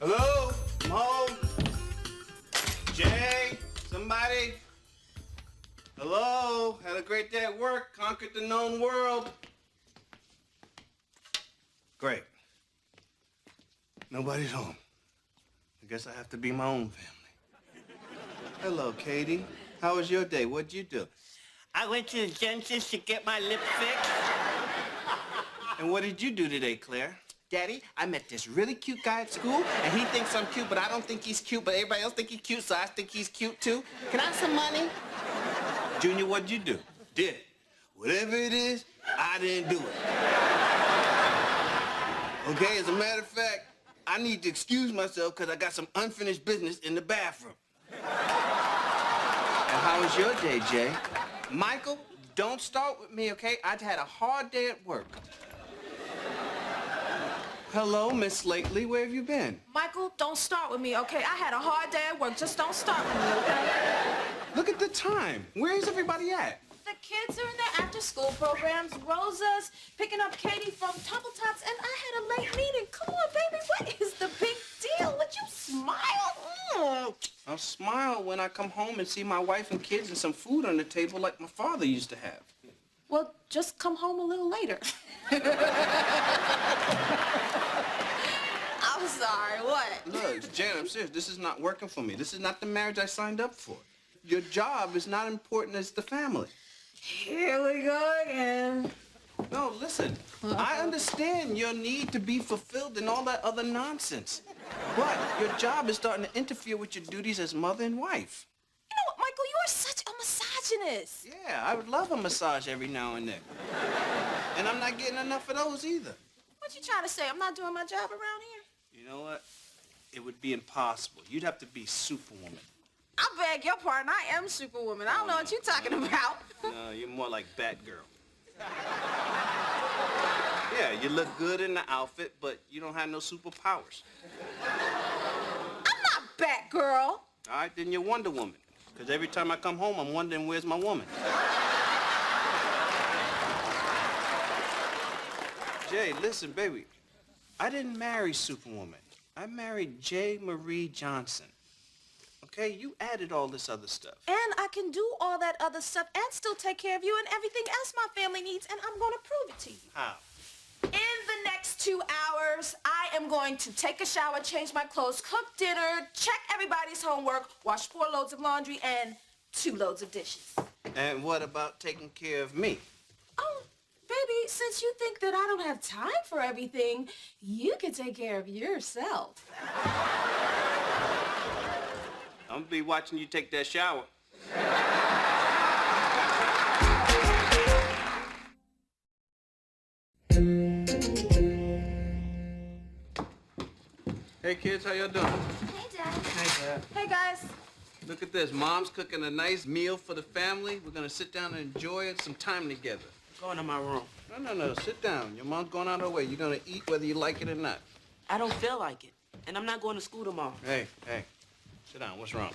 Hello? I'm home. Jay? Somebody? Hello? Had a great day at work. Conquered the known world. Great. Nobody's home. I guess I have to be my own family. Hello, Katie. How was your day? What'd you do? I went to the dentist to get my lip fixed. And what did you do today, Claire? Daddy, I met this really cute guy at school, and he thinks I'm cute, but I don't think he's cute, but everybody else think he's cute, so I think he's cute too. Can I have some money? Junior, what'd you do? Did it. Whatever it is, I didn't do it. Okay, as a matter of fact, I need to excuse myself because I got some unfinished business in the bathroom. And how was your day, Jay? Michael, don't start with me, okay? I had a hard day at work. Hello, Miss Lately. Where have you been? Michael, don't start with me, okay? I had a hard day at work. Just don't start with me, okay? Look at the time. Where is everybody at? The kids are in their after-school programs. Rosa's picking up Katie from Tumble Tots, and I had a late meeting. Come on, baby. What is the big deal? Would you smile? I'll smile when I come home and see my wife and kids and some food on the table like my father used to have. Well, just come home a little later. I'm sorry, what? Look, Jan, I'm serious. This is not working for me. This is not the marriage I signed up for. Your job is not important as the family. Here we go again. No, listen. I understand your need to be fulfilled and all that other nonsense. But your job is starting to interfere with your duties as mother and wife. You know what, Michael? You are such a misogynist. Yeah, I would love a massage every now and then. And I'm not getting enough of those either. What you trying to say? I'm not doing my job around here? You know what? It would be impossible. You'd have to be Superwoman. I beg your pardon. I am Superwoman. I don't know what you're talking about. No, you're more like Batgirl. Yeah, you look good in the outfit, but you don't have no superpowers. I'm not Batgirl. All right, then you're Wonder Woman. Because every time I come home, I'm wondering where's my woman. Jay, listen, baby. I didn't marry Superwoman. I married J. Marie Johnson. Okay, you added all this other stuff. And I can do all that other stuff and still take care of you and everything else my family needs, and I'm going to prove it to you. How? In the next 2 hours, I am going to take a shower, change my clothes, cook dinner, check everybody's homework, wash 4 loads of laundry, and 2 loads of dishes. And what about taking care of me? Oh, baby, since you think that I don't have time for everything, you can take care of yourself. I'm gonna be watching you take that shower. Hey kids, how y'all doing? Hey, Dad. Hey, Dad. Hey, guys. Look at this. Mom's cooking a nice meal for the family. We're gonna sit down and enjoy it, some time together. Go into my room. No. Sit down. Your mom's going out of her way. You're gonna eat whether you like it or not. I don't feel like it. And I'm not going to school tomorrow. Hey. Sit down. What's wrong?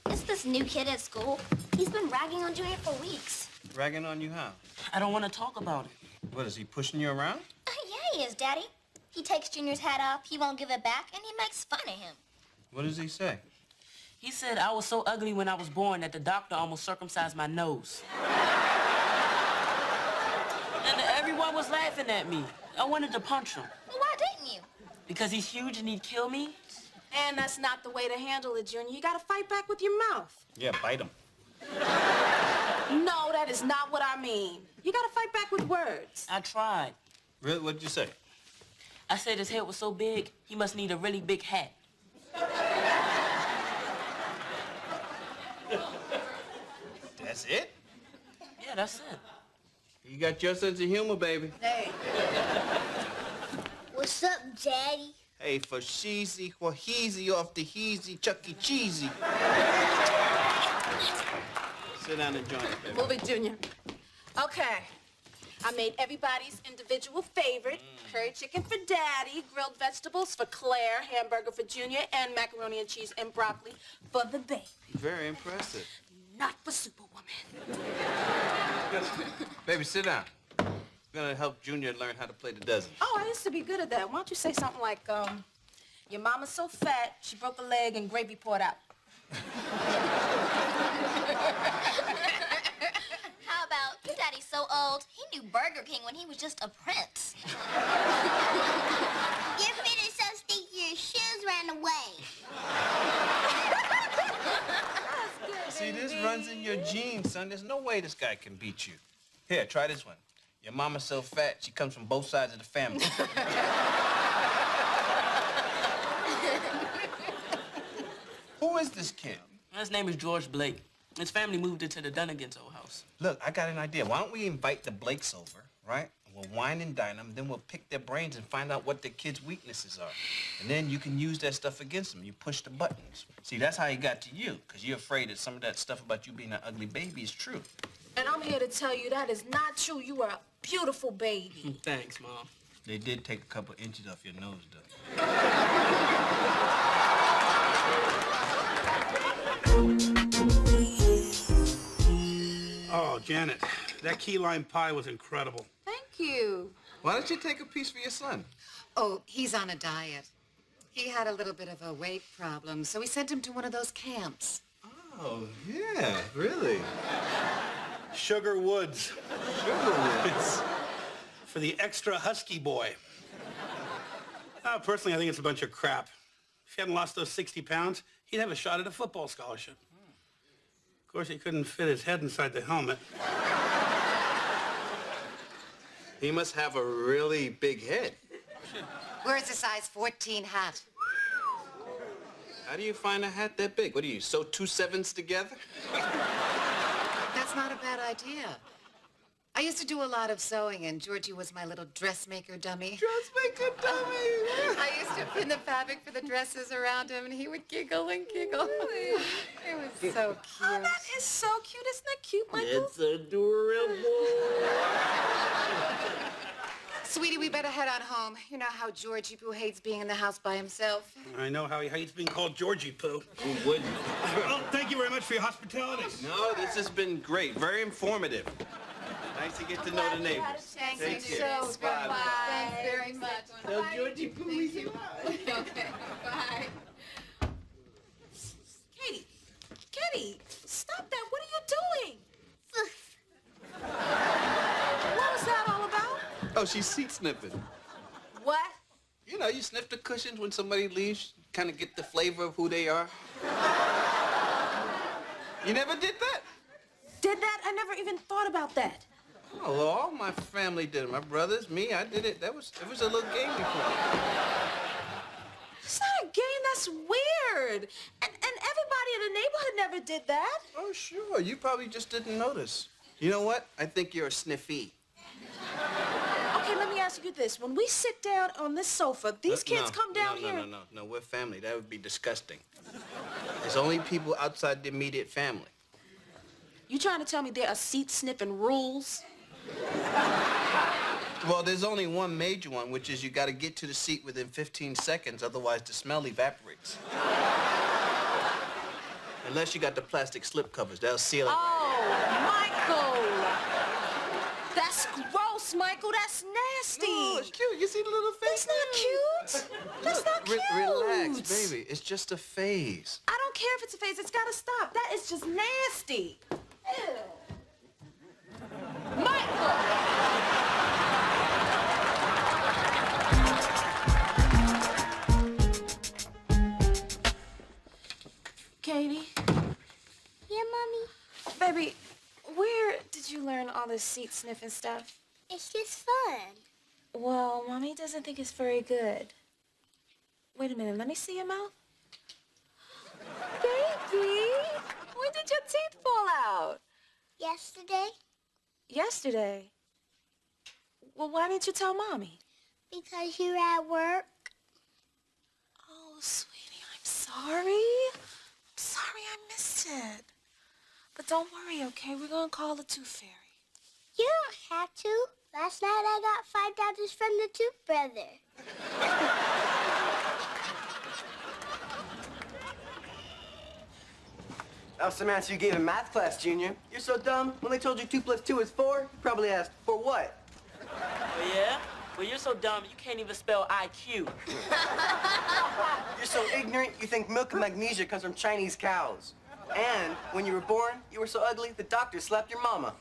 It's this new kid at school. He's been ragging on Junior for weeks. Ragging on you how? I don't want to talk about it. What, is he pushing you around? Yeah, he is, Daddy. He takes Junior's hat off, he won't give it back, and he makes fun of him. What does he say? He said I was so ugly when I was born that the doctor almost circumcised my nose. And everyone was laughing at me. I wanted to punch him. Well, why didn't you? Because he's huge and he'd kill me. And that's not the way to handle it, Junior. You gotta fight back with your mouth. Yeah, bite him. No, that is not what I mean. You gotta fight back with words. I tried. Really? What'd you say? I said his head was so big, he must need a really big hat. That's it? Yeah, that's it. You got your sense of humor, baby. Hey. What's up, Daddy? Hey, for sheezy, for heezy, off the heezy, Chuck E. Cheesy. Sit down and join us, baby. Move it, Junior. Okay. I made everybody's individual favorite. Curry chicken for Daddy, grilled vegetables for Claire, hamburger for Junior, and macaroni and cheese and broccoli for the baby. Very impressive. Not for Superwoman. Baby, sit down. We're gonna help Junior learn how to play the dozen. Oh, I used to be good at that. Why don't you say something like, Your mama's so fat, she broke a leg and gravy poured out. How about your daddy's so old, he knew Burger King when he was just a prince. Your feet are so stinky, your shoes ran away. See, this runs in your genes, son. There's no way this guy can beat you. Here, try this one. Your mama's so fat, she comes from both sides of the family. Who is this kid? His name is George Blake. His family moved into the Dunnigans' old house. Look, I got an idea. Why don't we invite the Blakes over, right? We'll wine and dine them, then we'll pick their brains and find out what their kids' weaknesses are. And then you can use that stuff against them. You push the buttons. See, that's how he got to you, because you're afraid that some of that stuff about you being an ugly baby is true. And I'm here to tell you that is not true. You are a beautiful baby. Thanks, Mom. They did take a couple inches off your nose, though. Oh, Janet, that key lime pie was incredible. Thank you. Why don't you take a piece for your son? Oh, he's on a diet. He had a little bit of a weight problem, so we sent him to one of those camps. Oh, yeah, really? Sugar Woods. It's for the extra husky boy. Personally, I think it's a bunch of crap. If he hadn't lost those 60 pounds, he'd have a shot at a football scholarship. Of course, he couldn't fit his head inside the helmet. He must have a really big head. Where's a size 14 hat? How do you find a hat that big? What do you sew 2 sevens together? That's not a bad idea. I used to do a lot of sewing, and Georgie was my little dressmaker dummy. Dressmaker dummy. I used to pin the fabric for the dresses around him, and he would giggle and giggle. It was so cute. Oh, that is so cute. Isn't that cute, Michael? It's adorable. Sweetie, we better head on home. You know how Georgie Poo hates being in the house by himself. I know how he hates being called Georgie Poo. Who wouldn't? Well, thank you very much for your hospitality. No, this has been great. Very informative. Nice to get to know the neighbors. Thanks Take so care. very Bye. much. Thanks very much. Tell Georgie Poo we said Okay, bye. Katie, stop that. What are you doing? What was that all about? Oh, she's seat sniffing. What? You know, you sniff the cushions when somebody leaves, kind of get the flavor of who they are. You never did that? Did that? I never even thought about that. Oh, well, all my family did it. My brothers, me, I did it. It was a little game before. It's not a game. That's weird. And everybody in the neighborhood never did that. Oh, sure. You probably just didn't notice. You know what? I think you're a sniffy. Okay, let me ask you this. When we sit down on this sofa, these kids come down here. No, we're family. That would be disgusting. There's only people outside the immediate family. You trying to tell me there are seat-sniffing rules? Well, there's only one major one, which is you got to get to the seat within 15 seconds, otherwise the smell evaporates. Unless you got the plastic slip covers, they'll seal it. Oh, Michael! That's gross, Michael. That's nasty. No, it's cute. You see the little face? That's not cute. That's not cute. Relax, baby. It's just a phase. I don't care if it's a phase. It's got to stop. That is just nasty. Ew. Michael! Katie? Yeah, Mommy? Baby, where did you learn all this seat sniffing stuff? It's just fun. Well, Mommy doesn't think it's very good. Wait a minute, let me see your mouth. Baby, when did your teeth fall out? Yesterday? Yesterday. Well, why didn't you tell Mommy? Because you were at work. Oh, sweetie, I'm sorry. I'm sorry I missed it. But don't worry, okay? We're gonna call the Tooth Fairy. You don't have to. Last night I got $5 from the Tooth Brother. That was some answer you gave in math class, Junior. You're so dumb. When they told you 2 + 2 is 4, you probably asked, for what? Oh, yeah? Well, you're so dumb you can't even spell IQ. You're so ignorant, you think milk and magnesia comes from Chinese cows. And when you were born, you were so ugly, the doctor slapped your mama.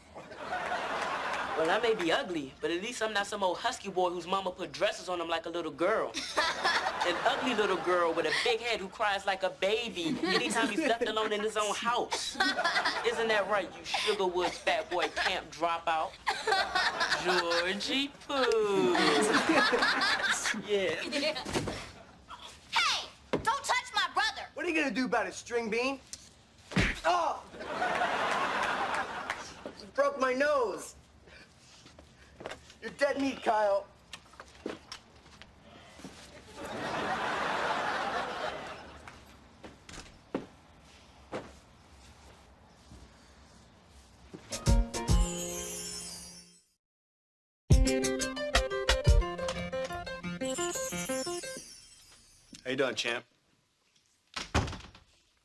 Well, I may be ugly, but at least I'm not some old husky boy whose mama put dresses on him like a little girl. An ugly little girl with a big head who cries like a baby anytime he's left alone in his own house. Isn't that right, you Sugarwoods fat boy camp dropout? Georgie Poo. Yeah. Hey, don't touch my brother. What are you gonna do about it, string bean? Oh! You broke my nose. You're dead meat, Kyle. How you doing, champ?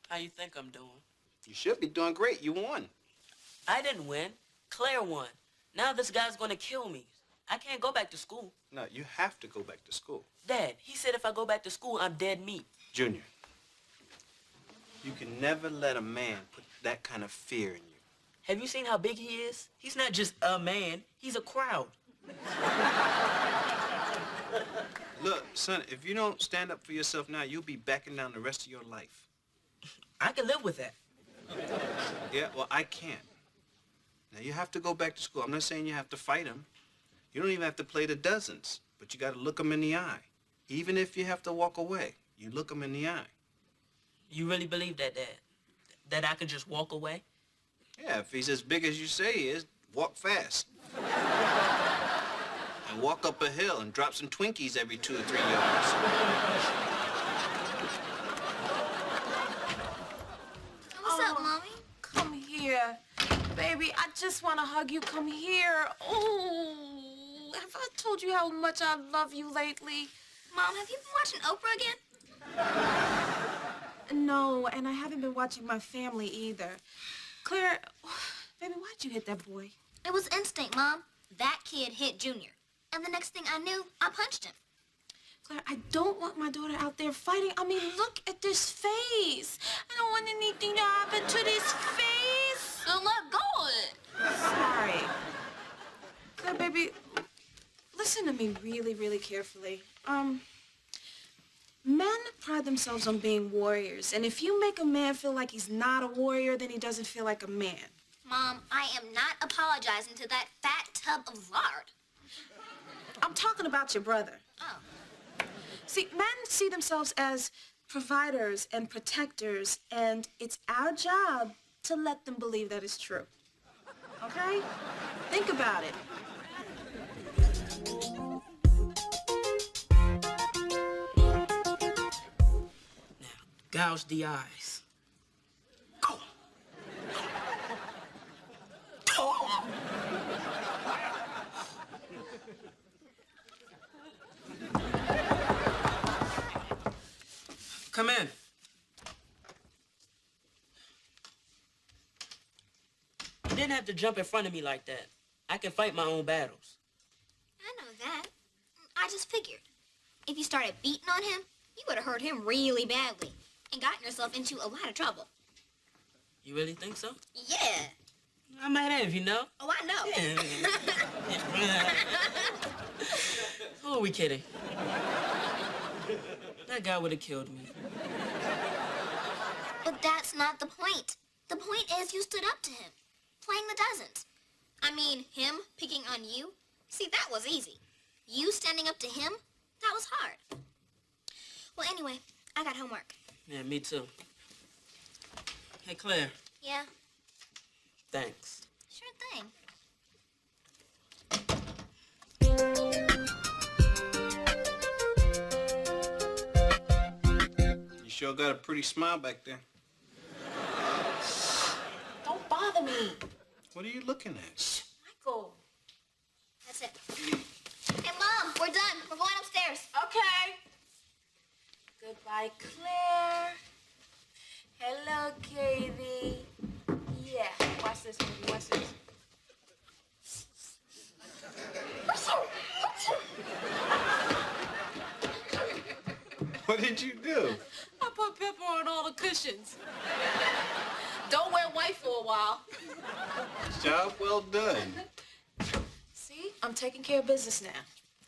How you think I'm doing? You should be doing great. You won. I didn't win. Claire won. Now this guy's gonna kill me. I can't go back to school. No, you have to go back to school. Dad, he said if I go back to school, I'm dead meat. Junior, you can never let a man put that kind of fear in you. Have you seen how big he is? He's not just a man. He's a crowd. Look, son, if you don't stand up for yourself now, you'll be backing down the rest of your life. I can live with that. Yeah, well, I can't. Now, you have to go back to school. I'm not saying you have to fight him. You don't even have to play the dozens, but you got to look him in the eye. Even if you have to walk away, you look him in the eye. You really believe that, Dad? That I can just walk away? Yeah, if he's as big as you say he is, walk fast. And walk up a hill and drop some Twinkies every 2 or 3 yards. What's up, Mommy? Come here. Baby, I just want to hug you. Come here. Oh, have I told you how much I love you lately? Mom, have you been watching Oprah again? No, and I haven't been watching my family either. Claire, baby, why'd you hit that boy? It was instinct, Mom. That kid hit Junior. And the next thing I knew, I punched him. Claire, I don't want my daughter out there fighting. I mean, look at this face. I don't want anything to happen to this face. So let go of it. Sorry. Claire, baby, listen to me really, really carefully. Men pride themselves on being warriors, and if you make a man feel like he's not a warrior, then he doesn't feel like a man. Mom, I am not apologizing to that fat tub of lard. I'm talking about your brother. Oh. See, men see themselves as providers and protectors, and it's our job to let them believe that it's true. Okay? Think about it. Gouge the eyes. Go. Come in. You didn't have to jump in front of me like that. I can fight my own battles. I know that. I just figured. If you started beating on him, you would have hurt him really badly and gotten yourself into a lot of trouble. You really think so? Yeah. I might have, you know. Oh, I know. Who are we kidding? That guy would have killed me. But that's not the point. The point is you stood up to him, playing the dozens. I mean, him picking on you. See, that was easy. You standing up to him, that was hard. Well, anyway, I got homework. Yeah, me too. Hey, Claire. Yeah, Thanks. sure thing. You sure got a pretty smile back there. Don't bother me. What are you looking at? Michael. That's it. Hey, Mom, we're done. We're going upstairs. Okay. Goodbye, Claire. Hello, Katie. Yeah, watch this movie. Watch this. What did you do? I put pepper on all the cushions. Don't wear white for a while. Job well done. See, I'm taking care of business now.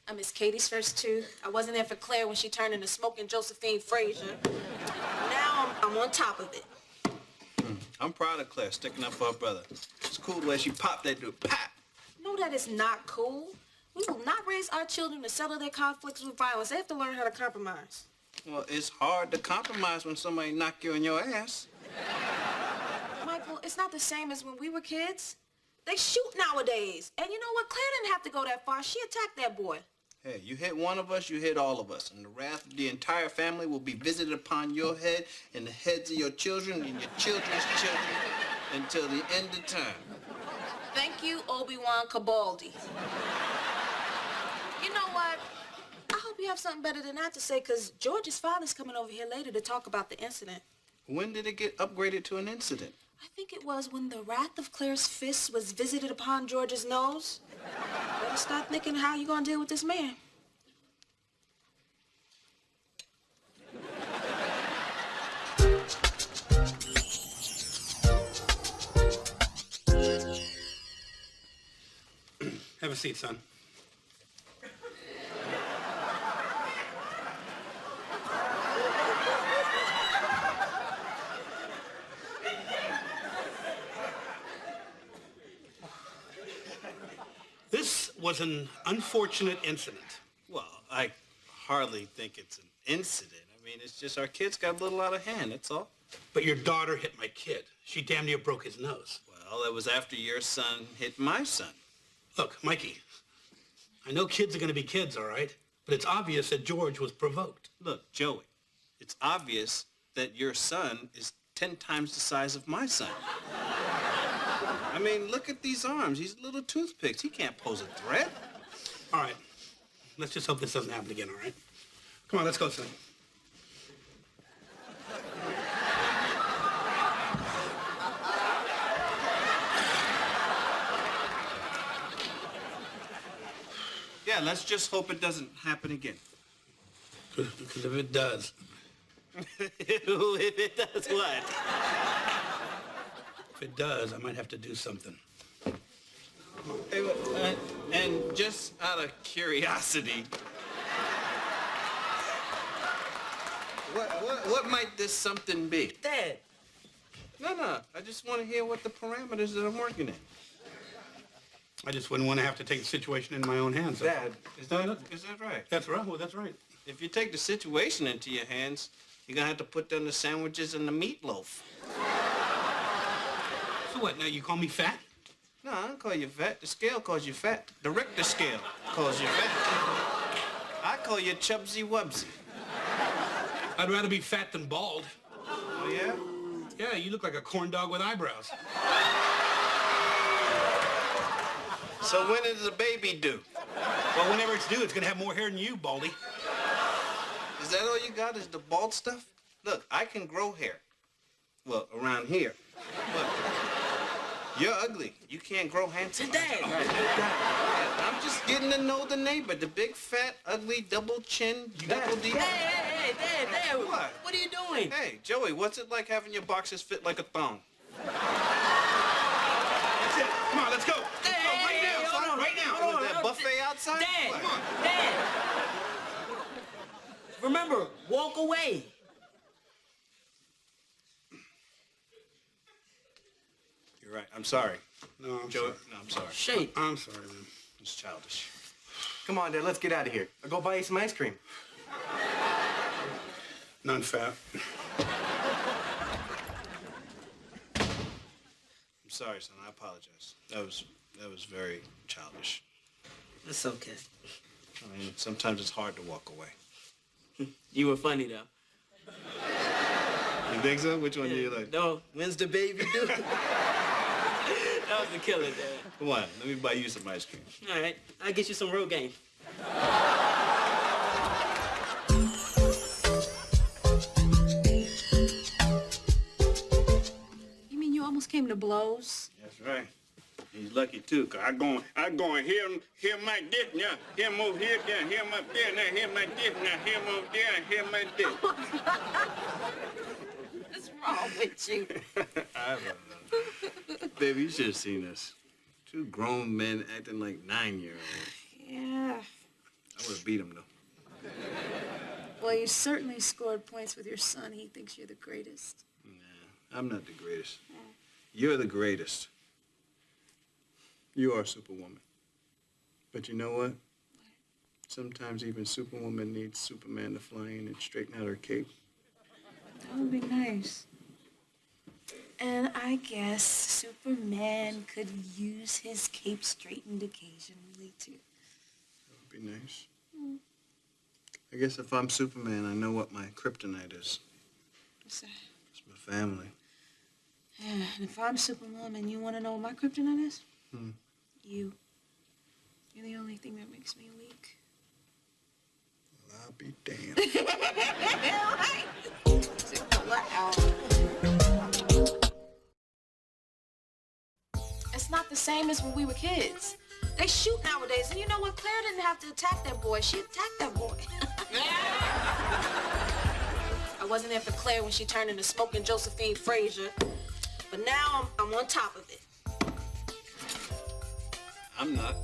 I miss Katie's first tooth. I wasn't there for Claire when she turned into smoking Josephine Frazier. Now I'm on top of it. I'm proud of Claire sticking up for her brother. It's cool the way she popped that dude. Pop! No, that is not cool. We will not raise our children to settle their conflicts with violence. They have to learn how to compromise. Well, it's hard to compromise when somebody knock you on your ass. Michael, it's not the same as when we were kids. They shoot nowadays. And you know what? Claire didn't have to go that far. She attacked that boy. Hey, you hit one of us, you hit all of us. And the wrath of the entire family will be visited upon your head and the heads of your children and your children's children until the end of time. Thank you, Obi-Wan Kabaldi. You know what? I hope you have something better than that to say, because George's father's coming over here later to talk about the incident. When did it get upgraded to an incident? I think it was when the wrath of Claire's fist was visited upon George's nose. Better start thinking how you gonna deal with this man. Have a seat, son. This was an unfortunate incident. Well, I hardly think it's an incident. I mean, it's just our kids got a little out of hand, that's all. But your daughter hit my kid. She damn near broke his nose. Well, it was after your son hit my son. Look, Mikey, I know kids are going to be kids, all right? But it's obvious that George was provoked. Look, Joey, it's obvious that your son is 10 times the size of my son. I mean, look at these arms. He's little toothpicks. He can't pose a threat. All right. Let's just hope this doesn't happen again, all right? Come on, let's go, son. Yeah, let's just hope it doesn't happen again. Because if it does... If it does what? If it does, I might have to do something. Hey, and just out of curiosity, what might this something be? Dad, No, I just want to hear what the parameters that I'm working in. I just wouldn't want to have to take the situation in my own hands. Dad, Is that right? That's right. Well, that's right. If you take the situation into your hands, you're gonna have to put down the sandwiches and the meatloaf. So what, now you call me fat? No, I don't call you fat. The scale calls you fat. The Richter scale calls you fat. I call you chubsy wubsy. I'd rather be fat than bald. Oh, yeah? Yeah, you look like a corn dog with eyebrows. So when is the baby due? Well, whenever it's due, it's going to have more hair than you, Baldy. Is that all you got is the bald stuff? Look, I can grow hair. Well, around here. Look, you're ugly. You can't grow handsome. Dad. I'm just getting to know the neighbor. The big, fat, ugly, double chin, double D. Hey, Dad. What? What are you doing? Hey, Joey, what's it like having your boxes fit like a thong? That's it. Come on, let's go. Let's go right now, son. Right now. hold on. Is that buffet outside? Dad, What? Dad. Remember, walk away. You're right. I'm sorry. No, I'm Joey, sorry. no, I'm sorry. Shape. I'm sorry, man. It's childish. come on, Dad, let's get out of here. I'll go buy you some ice cream. None fat. I'm sorry, son. I apologize. That was very childish. It's okay. I mean, sometimes it's hard to walk away. You were funny, though. You think so? Which one do you like? No, when's the baby due? That was the killer, Dad. Come on, let me buy you some ice cream. All right, I'll get you some Rogaine. You mean you almost came to blows? That's right. He's lucky too, 'cause I go and him like this now, him over here, now him up there, now him like this, now him over there, and him like this. What's wrong with you? I don't know. Baby, you should have seen us. Two grown men acting like 9-year-olds. Yeah. I would have beat him though. Well, you certainly scored points with your son. He thinks you're the greatest. Nah, I'm not the greatest. You're the greatest. You are Superwoman. But you know what? Sometimes even Superwoman needs Superman to fly in and straighten out her cape. That would be nice. And I guess Superman could use his cape straightened occasionally, too. That would be nice. I guess if I'm Superman, I know what my kryptonite is. What's that? It's my family. Yeah, and if I'm Superwoman, you want to know what my kryptonite is? You. You're the only thing that makes me weak. Well, I'll be damned. It's not the same as when we were kids. They shoot nowadays, and you know what? Claire didn't have to attack that boy. She attacked that boy. I wasn't there for Claire when she turned into smoking Josephine Frazier, but now I'm on top of it. I'm not.